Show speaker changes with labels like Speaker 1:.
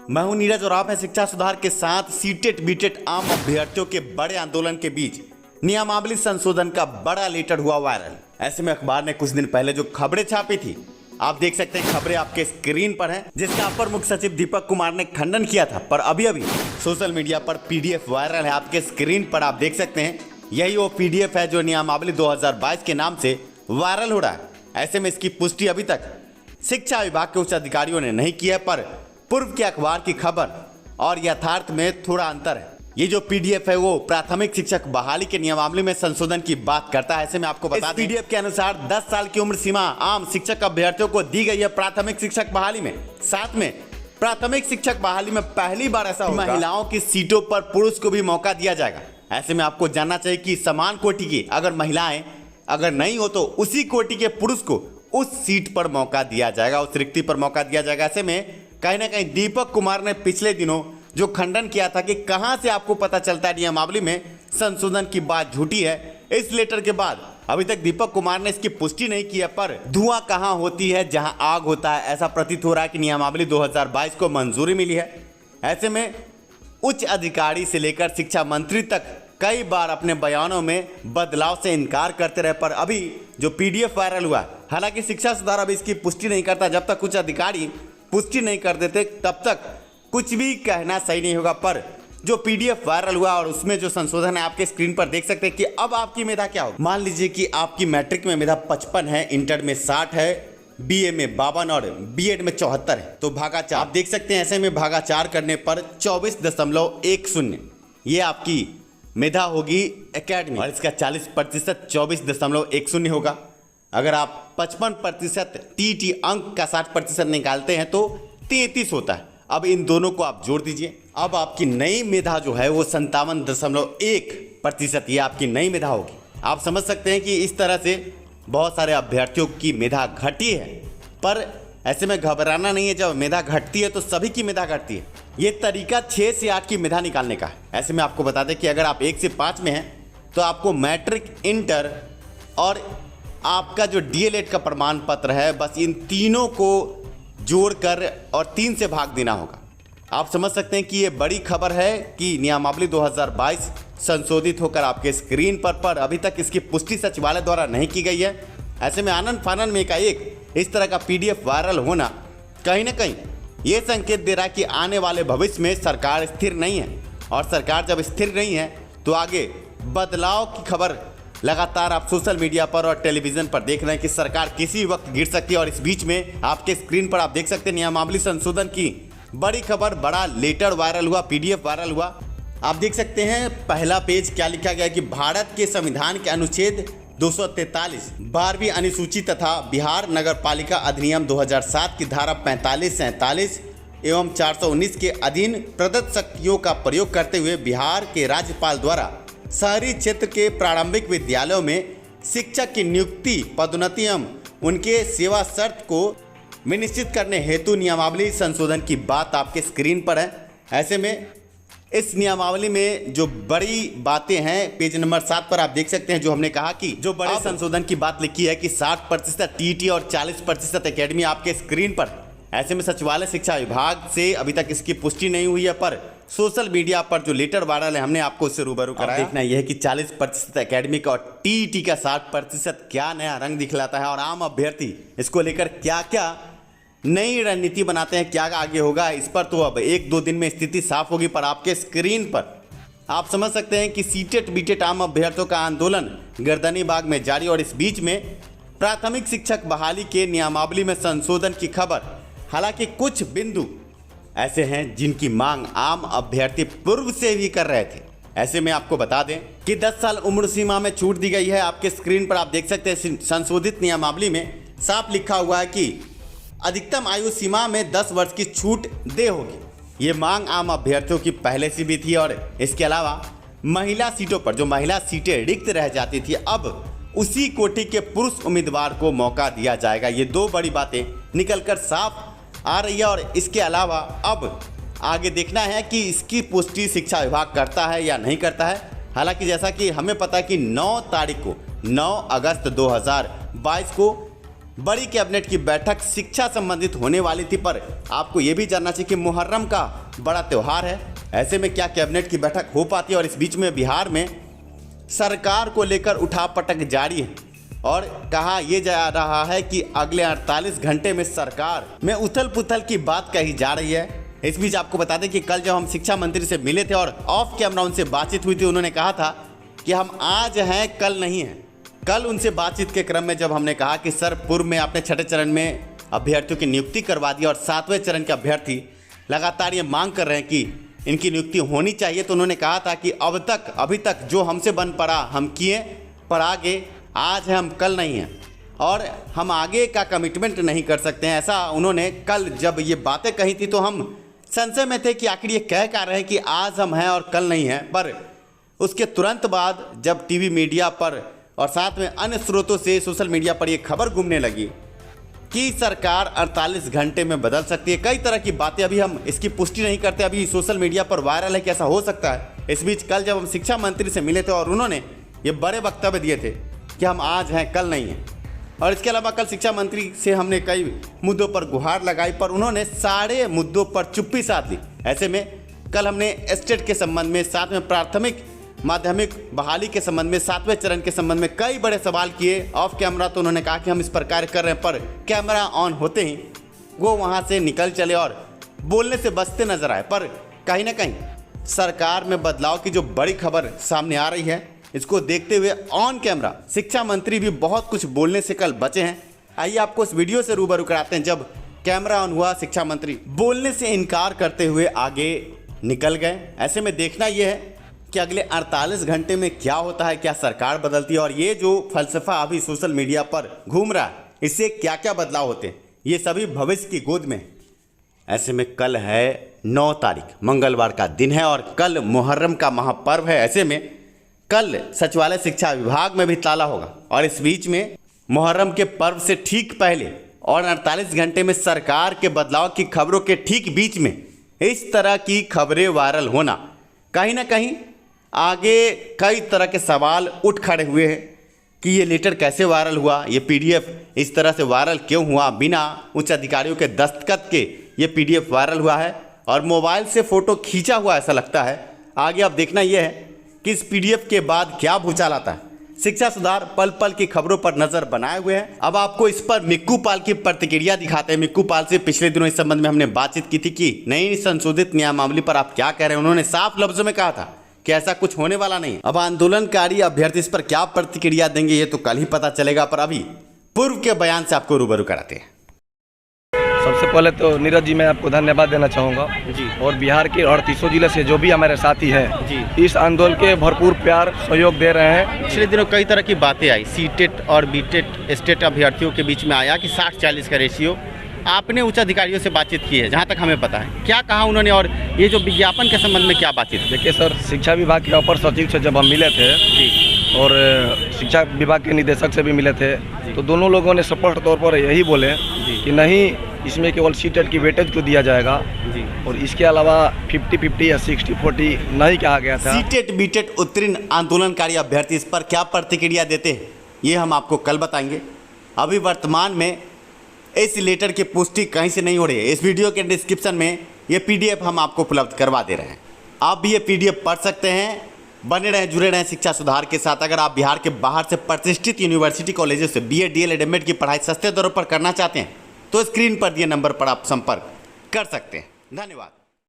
Speaker 1: मैं हूं नीरज और आप हैं शिक्षा सुधार के साथ। सीटेट बीटेट आम अभ्यर्थियों के बड़े आंदोलन के बीच नियमावली संशोधन का बड़ा लेटर हुआ वायरल। ऐसे में अखबार ने कुछ दिन पहले जो खबरें छापी थी, आप देख सकते हैं खबरें आपके स्क्रीन पर हैं, जिसका अपर मुख्य सचिव दीपक कुमार ने खंडन किया था। पर अभी सोशल मीडिया पर पीडीएफ वायरल है, आपके स्क्रीन पर आप देख सकते हैं। यही वो पीडीएफ है जो नियमावली 2022 के नाम से वायरल हो रहा है। ऐसे में इसकी पुष्टि अभी तक शिक्षा विभाग के उच्च अधिकारियों ने नहीं की है, पर पूर्व के अखबार की खबर और यथार्थ में थोड़ा अंतर है। ये जो पीडीएफ है वो प्राथमिक शिक्षक बहाली के नियमावली में संशोधन की बात करता है। ऐसे में आपको बता दें, पीडीएफ के अनुसार 10 साल की उम्र सीमा आम शिक्षक अभ्यर्थियों को दी गई है प्राथमिक शिक्षक बहाली में। साथ में प्राथमिक शिक्षक बहाली में पहली बार ऐसा होगा महिलाओं की सीटों पर पुरुष को भी मौका दिया जाएगा। ऐसे में आपको जानना चाहिए कि समान कोटि की अगर महिलाएं अगर नहीं हो तो उसी कोटि के पुरुष को उस सीट पर मौका दिया जाएगा, उस रिक्ति पर मौका दिया जाएगा। ऐसे में कहीं ना कहीं दीपक कुमार ने पिछले दिनों जो खंडन किया था कि कहां से आपको पता चलता है नियमावली में संशोधन की बात झूठी है, इस लेटर के बाद अभी तक दीपक कुमार ने इसकी पुष्टि नहीं की है। पर धुआं कहां होती है जहां आग होता है, ऐसा प्रतीत हो रहा है कि नियमावली 2022 को मंजूरी मिली है। ऐसे में उच्च अधिकारी से लेकर शिक्षा मंत्री तक कई बार अपने बयानों में बदलाव से इनकार करते रहे, पर अभी जो पीडीएफ वायरल हुआ, हालांकि शिक्षा सुधार अभी इसकी पुष्टि नहीं करता। जब तक कुछ अधिकारी पुष्टि नहीं कर देते तब तक कुछ भी कहना सही नहीं होगा। पर जो पीडीएफ वायरल हुआ और उसमें जो संशोधन है, आपके स्क्रीन पर देख सकते हैं कि अब आपकी मेधा क्या होगी। मान लीजिए कि आपकी मैट्रिक में मेधा 55 है, इंटर में 60 है, बीए में 52 और बीएड में 74 है, तो भागा 4 आप देख सकते हैं। ऐसे में भागा 4 करने पर 24.10 ये आपकी मेधा होगी एकेडमी, और इसका 40% 24.10 होगा। अगर आप 55% टीटी अंक का 60% निकालते हैं तो 33 होता है। अब इन दोनों को आप जोड़ दीजिए, अब आपकी नई मेधा जो है वो 57.1% ये आपकी नई मेधा होगी। आप समझ सकते हैं कि इस तरह से बहुत सारे अभ्यर्थियों की मेधा घटी है, पर ऐसे में घबराना नहीं है। जब मेधा घटती है तो सभी की मेधा घटती है। ये तरीका 6 से 8 की मेधा निकालने का है। ऐसे में आपको बता दें कि अगर आप 1 से 5 में हैं तो आपको मैट्रिक, इंटर और आपका जो डीएलएड का प्रमाण पत्र है, बस इन तीनों को जोड़कर और 3 से भाग देना होगा। आप समझ सकते हैं कि ये बड़ी खबर है कि नियमावली 2022 संशोधित होकर आपके स्क्रीन पर अभी तक इसकी पुष्टि सचिवालय द्वारा नहीं की गई है। ऐसे में आनंद फानन में एकाएक इस तरह का पीडीएफ वायरल होना कहीं ना कहीं ये संकेत दे रहा है कि आने वाले भविष्य में सरकार स्थिर नहीं है, और सरकार जब स्थिर नहीं है तो आगे बदलाव की खबर लगातार आप सोशल मीडिया पर और टेलीविजन पर देख रहे हैं कि सरकार किसी वक्त गिर सकती है। और इस बीच में आपके स्क्रीन पर आप देख सकते हैं नियमावली संशोधन की बड़ी खबर, बड़ा लेटर वायरल हुआ, पीडीएफ वायरल हुआ। आप देख सकते हैं पहला पेज क्या लिखा गया कि भारत के संविधान के अनुच्छेद 243 12वीं अनुसूची तथा बिहार नगर पालिका अधिनियम 2007 की धारा 45, 47 एवं 419 के अधीन प्रदत्त शक्तियों का प्रयोग करते हुए बिहार के राज्यपाल द्वारा शहरी क्षेत्र के प्रारंभिक विद्यालयों में शिक्षक की नियुक्ति, पदोन्नति एवं उनके सेवा शर्त को विनिश्चित करने हेतु नियमावली संशोधन की बात आपके स्क्रीन पर है। ऐसे में इस नियमावली में जो बड़ी बातें हैं, पेज नंबर 7 पर आप देख सकते हैं, जो हमने कहा कि जो बड़े संशोधन की बात लिखी है कि 60% टीटी और 40% एकेडमी आपके स्क्रीन पर। ऐसे में सचिवालय शिक्षा विभाग से अभी तक इसकी पुष्टि नहीं हुई है, पर सोशल मीडिया पर जो लेटर वायरल है हमने आपको उससे रूबरू कराया। देखना यह है कि 40% एकेडमिक और टीईटी का 60% क्या नया रंग दिखलाता है, और आम अभ्यर्थी इसको लेकर क्या क्या नई रणनीति बनाते हैं, क्या आगे होगा, इस पर तो अब 1-2 दिन में स्थिति साफ होगी। पर आपके स्क्रीन पर आप समझ सकते हैं कि सीटेट बीटेट आम अभ्यर्थियों का आंदोलन गर्दनी बाग में जारी, और इस बीच में प्राथमिक शिक्षक बहाली के नियमावली में संशोधन की खबर। हालांकि कुछ बिंदु ऐसे हैं जिनकी मांग आम अभ्यर्थी पूर्व से भी कर रहे थे। ऐसे में आपको बता दें कि 10 साल उम्र सीमा में छूट दी गई है। आपके स्क्रीन पर आप देख सकते हैं संशोधित नियमावली में साफ लिखा हुआ है कि अधिकतम आयु सीमा में 10 वर्ष की छूट दे होगी। ये मांग आम अभ्यर्थियों की पहले से भी थी, और इसके अलावा महिला सीटों पर जो महिला सीटें रिक्त रह जाती थी, अब उसी कोटि के पुरुष उम्मीदवार को मौका दिया जाएगा। ये 2 बड़ी बातें निकलकर साफ आ रही है, और इसके अलावा अब आगे देखना है कि इसकी पुष्टि शिक्षा विभाग करता है या नहीं करता है। हालांकि जैसा कि हमें पता है कि 9 तारीख को 9 अगस्त 2022 को बड़ी कैबिनेट की बैठक शिक्षा संबंधित होने वाली थी, पर आपको ये भी जानना चाहिए कि मुहर्रम का बड़ा त्यौहार है। ऐसे में क्या कैबिनेट की बैठक हो पाती है? और इस बीच में बिहार में सरकार को लेकर उठापटक जारी है और कहा यह जा रहा है कि अगले 48 घंटे में सरकार में उथल पुथल की बात कही जा रही है। इस बीच आपको बता दें कि कल जब हम शिक्षा मंत्री से मिले थे और ऑफ कैमरा उनसे बातचीत हुई थी, उन्होंने कहा था कि हम आज हैं कल नहीं हैं। कल उनसे बातचीत के क्रम में जब हमने कहा कि सर पूर्व में आपने छठे चरण में अभ्यर्थियों की नियुक्ति करवा दी और 7वें चरण के अभ्यर्थी लगातार ये मांग कर रहे हैं कि इनकी नियुक्ति होनी चाहिए, तो उन्होंने कहा था कि अभी तक जो हमसे बन पड़ा हम किए, पर आगे आज है हम कल नहीं हैं और हम आगे का कमिटमेंट नहीं कर सकते हैं। ऐसा उन्होंने कल जब ये बातें कही थी तो हम संशय में थे कि आखिर ये कह रहे हैं कि आज हम हैं और कल नहीं हैं। पर उसके तुरंत बाद जब टीवी मीडिया पर और साथ में अन्य स्रोतों से सोशल मीडिया पर यह खबर घूमने लगी कि सरकार 48 घंटे में बदल सकती है, कई तरह की बातें, अभी हम इसकी पुष्टि नहीं करते, अभी सोशल मीडिया पर वायरल है कि ऐसा हो सकता है। इस बीच कल जब हम शिक्षा मंत्री से मिले थे और उन्होंने ये बड़े वक्तव्य दिए थे कि हम आज हैं कल नहीं हैं। और इसके अलावा कल शिक्षा मंत्री से हमने कई मुद्दों पर गुहार लगाई, पर उन्होंने सारे मुद्दों पर चुप्पी साध ली। ऐसे में कल हमने एस्टेट के संबंध में, साथ में प्राथमिक माध्यमिक बहाली के संबंध में, 7वें चरण के संबंध में कई बड़े सवाल किए ऑफ कैमरा। तो उन्होंने कहा कि हम इस पर कार्य कर रहे हैं, पर कैमरा ऑन होते ही वो वहाँ से निकल चले और बोलने से बचते नजर आए। पर कहीं ना कहीं सरकार में बदलाव की जो बड़ी खबर सामने आ रही है, इसको देखते हुए ऑन कैमरा शिक्षा मंत्री भी बहुत कुछ बोलने से कल बचे हैं। आइए आपको इस वीडियो से रूबरू कराते हैं जब कैमरा ऑन हुआ, शिक्षा मंत्री बोलने से इनकार करते हुए आगे निकल गए। ऐसे में देखना यह है कि अगले 48 घंटे में क्या होता है, क्या सरकार बदलती है और ये जो फलसफा अभी सोशल मीडिया पर घूम रहा है, इससे क्या क्या बदलाव होते हैं, ये सभी भविष्य की गोद में। ऐसे में कल है 9 तारीख, मंगलवार का दिन है और कल मुहर्रम का महापर्व है। ऐसे में कल सचिवालय शिक्षा विभाग में भी ताला होगा और इस बीच में मुहर्रम के पर्व से ठीक पहले और 48 घंटे में सरकार के बदलाव की खबरों के ठीक बीच में इस तरह की खबरें वायरल होना, कहीं ना कहीं आगे कई तरह के सवाल उठ खड़े हुए हैं कि ये लेटर कैसे वायरल हुआ, ये पीडीएफ इस तरह से वायरल क्यों हुआ, बिना उच्च अधिकारियों के दस्तखत के ये पीडीएफ वायरल हुआ है और मोबाइल से फ़ोटो खींचा हुआ ऐसा लगता है। आगे अब देखना यह है कि इस पीडीएफ के बाद क्या भूचाल आता है। शिक्षा सुधार पल पल की खबरों पर नजर बनाए हुए हैं। अब आपको इस पर मिक्कू पाल की प्रतिक्रिया दिखाते हैं। मिक्कू पाल से पिछले दिनों इस संबंध में हमने बातचीत की थी कि नई संशोधित नियमावली पर आप क्या कह रहे हैं। उन्होंने साफ लफ्जों में कहा था कि ऐसा कुछ होने वाला नहीं। अब आंदोलनकारी अभ्यर्थी इस पर क्या प्रतिक्रिया देंगे ये तो कल ही पता चलेगा, पर अभी पूर्व के बयान से आपको रूबरू कराते हैं।
Speaker 2: सबसे पहले तो नीरज जी मैं आपको धन्यवाद देना चाहूँगा जी, और बिहार के 38 जिले से जो भी हमारे साथी हैं जी इस आंदोलन के भरपूर प्यार सहयोग दे रहे हैं।
Speaker 1: पिछले दिनों कई तरह की बातें आई, सीटेट और बीटेट स्टेट अभ्यर्थियों के बीच में आया कि 60-40 का रेशियो। आपने उच्च अधिकारियों से बातचीत की है, जहाँ तक हमें पता है, क्या कहा उन्होंने और ये जो विज्ञापन के संबंध में क्या बातचीत?
Speaker 2: देखिए सर, शिक्षा विभाग के अपर सचिव से जब हम मिले थे जी और शिक्षा विभाग के निदेशक से भी मिले थे, तो दोनों लोगों ने स्पष्ट तौर पर यही बोले कि नहीं, इसमें केवल सीटेट की वेटेज को दिया जाएगा जी, और इसके अलावा 50-50 या 60-40 नहीं कहा गया था।
Speaker 1: सीटेट बीटेट उत्तीर्ण आंदोलनकारी अभ्यर्थी इस पर क्या प्रतिक्रिया देते हैं ये हम आपको कल बताएंगे। अभी वर्तमान में इस लेटर की पुष्टि कहीं से नहीं हो रही है। इस वीडियो के डिस्क्रिप्शन में ये पीडीएफ हम आपको उपलब्ध करवा दे रहे हैं, आप भी ये पीडीएफ पढ़ सकते हैं। बने रहें, जुड़े रहें शिक्षा सुधार के साथ। अगर आप बिहार के बाहर से प्रतिष्ठित यूनिवर्सिटी कॉलेजेस से BA DL एडमिट की पढ़ाई सस्ते दरों पर करना चाहते हैं तो स्क्रीन पर दिए नंबर पर आप संपर्क कर सकते हैं। धन्यवाद।